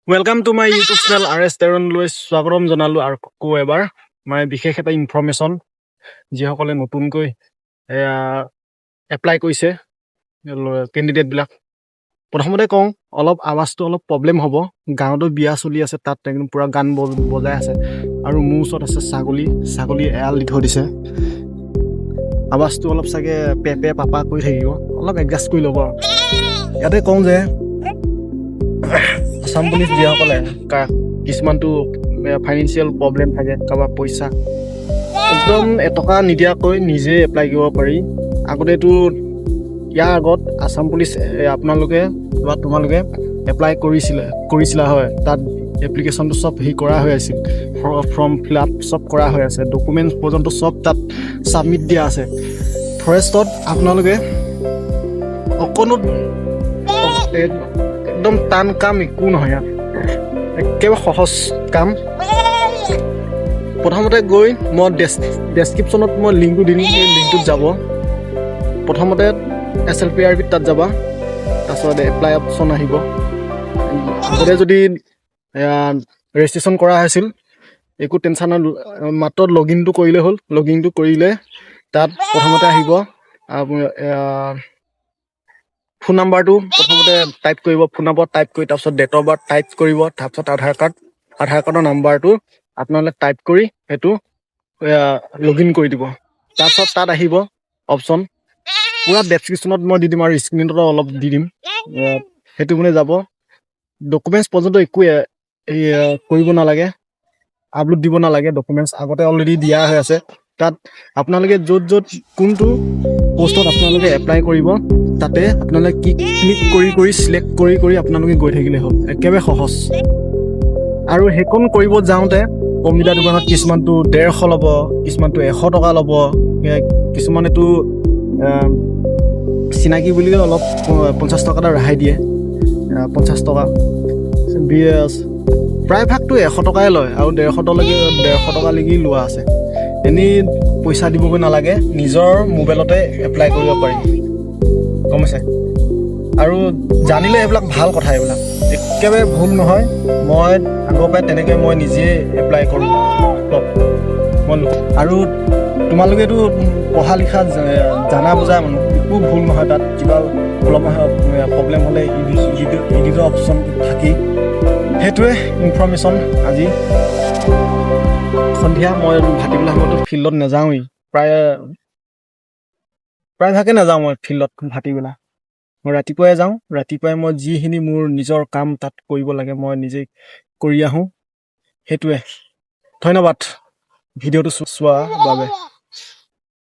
Welcome to my YouTube channel RS Teron লৈ স্বাগতম জনালো আৰু কো এবাৰ মই বিশেষ এটা ইনফৰমেশন যি সকলে নতুনকৈ এপ্লাই কৰিছে ক্যান্ডিডেট বিলাক প্ৰথমতে কওঁ অলপ আৱাজটো অলপ প্ৰবলেম হ'ব গাঁৱতো বিয়া চলি আছে তাত একদম পুৰা গান বজাই আছে আৰু মোৰ ওচৰত আছে ছাগলী এয়াল দি থৈ দিছে আৱাজটো অলপ সাগে পেপে পাপা কৰি থাকিব অলপ এডজাস্ট কৰি ল'ব ইয়াতে কওঁ যে Assam police dia kole কিছুমানটো ফাইনান্সিয়াল প্ৰবলেম থাকে কাবা পইচা একদম এটকা নিদিয়া কৈ নিজে এপ্লাই কৰিব পাৰি আগতেটো ইয়াৰ আগত আসাম পুলিচ আপোনালোকে বা তোমালোকে এপ্লাই কৰিছিলা হয় তাত এপ্লিকেশনটো সব হি কৰা হৈ আছিল ফৰ্ম ফিল আপ সব কৰা হৈ আছে ডকুমেন্টস পৰ্যন্ত সব তাত সাবমিট দিয়া আছে ফৰেষ্টত আপোনালোকে অকনো একদম টান কাম একো নহয় একেবাৰে সহজ কাম প্ৰথমতে গৈ মই ডেসক্ৰিপশনত মই লিংকটো দিম এই লিংকটোত যাব প্ৰথমতে এছএলপিআৰবি তাত যাবা তাৰপিছত এপ্লাই অপচন আহিব আগতে যদি ৰেজিষ্ট্ৰেচন কৰা হৈছিল একো টেনচন মাত্ৰ লগইনটো কৰিলে হ'ল লগইনটো কৰিলে তাত প্ৰথমতে আহিব ফোন নাম্বাৰটো প্ৰথমতে টাইপ কৰিব ফোন নম্বৰ টাইপ কৰি তাৰপিছত ডেট অফ বাৰ্থ টাইপ কৰিব তাৰপিছত আধাৰ কাৰ্ডৰ নাম্বাৰটো আপোনালোকে টাইপ কৰি হেতু লগইন কৰি দিব তাৰপিছত তাত আহিব অপচন পুৰা ডেসক্ৰিপশনত মই দি দিম আৰু স্ক্ৰিনত অলপ দি দিম হেতু মানে যাব ডকুমেন্টস পৰ্যন্ত একো কৰিব নালাগে আপলোড দিব নালাগে ডকুমেন্টস আগতে অলৰেডি দিয়া হৈ আছে তাত আপোনালোকে য'ত কোনটো পোষ্টত আপোনালোকে এপ্লাই কৰিব তাতে আপোনালোকে ক্লিক কৰি সিলেক্ট কৰি আপোনালোকে গৈ থাকিলে হ'ল একেবাৰে সহজ আৰু হেকন কৰিব যাওঁতে কম্পিউটাৰ দোকানত কিছুমানটো 150 ল'ব কিছুমানটো 100 টকা ল'ব কিছুমানেটো চিনাকি বুলি অলপ 50 টকা ৰেহাই দিয়ে 50 টকা বিএস প্ৰায় ভাগটো 100 টকাই লয় আৰু 150 টকা লাগি লোৱা আছে এনি পইচা দিবগৈ নালাগে নিজৰ মোবাইলতে এপ্লাই কৰিব পাৰি কমছে আৰু জানিলে এইবিলাক ভাল কথা এইবিলাক একেবাৰে ভুল নহয় মই আগৰ পৰাই তেনেকৈ মই নিজে এপ্লাই কৰোঁ আৰু তোমালোকেতো পঢ়া লিখা জানা বুজা মানুহ একো ভুল নহয় তাত কিবা প্ৰব্লেম হ'লে ইডিটৰ অপশ্যন থাকেই সেইটোৱে ইনফৰমেশ্যন আজি সন্ধিয়া মই ভাটিবেলা সময়তো ফিল্ডত নাযাওঁৱেই প্ৰায়ভাগে নাযাওঁ মই ফিল্ডত ভাটিবেলা মই ৰাতিপুৱাই যাওঁ ৰাতিপুৱাই মই যিখিনি মোৰ নিজৰ কাম তাত কৰিব লাগে মই নিজে কৰি আহোঁ সেইটোৱে ধন্যবাদ ভিডিঅ'টো চোৱাৰ বাবে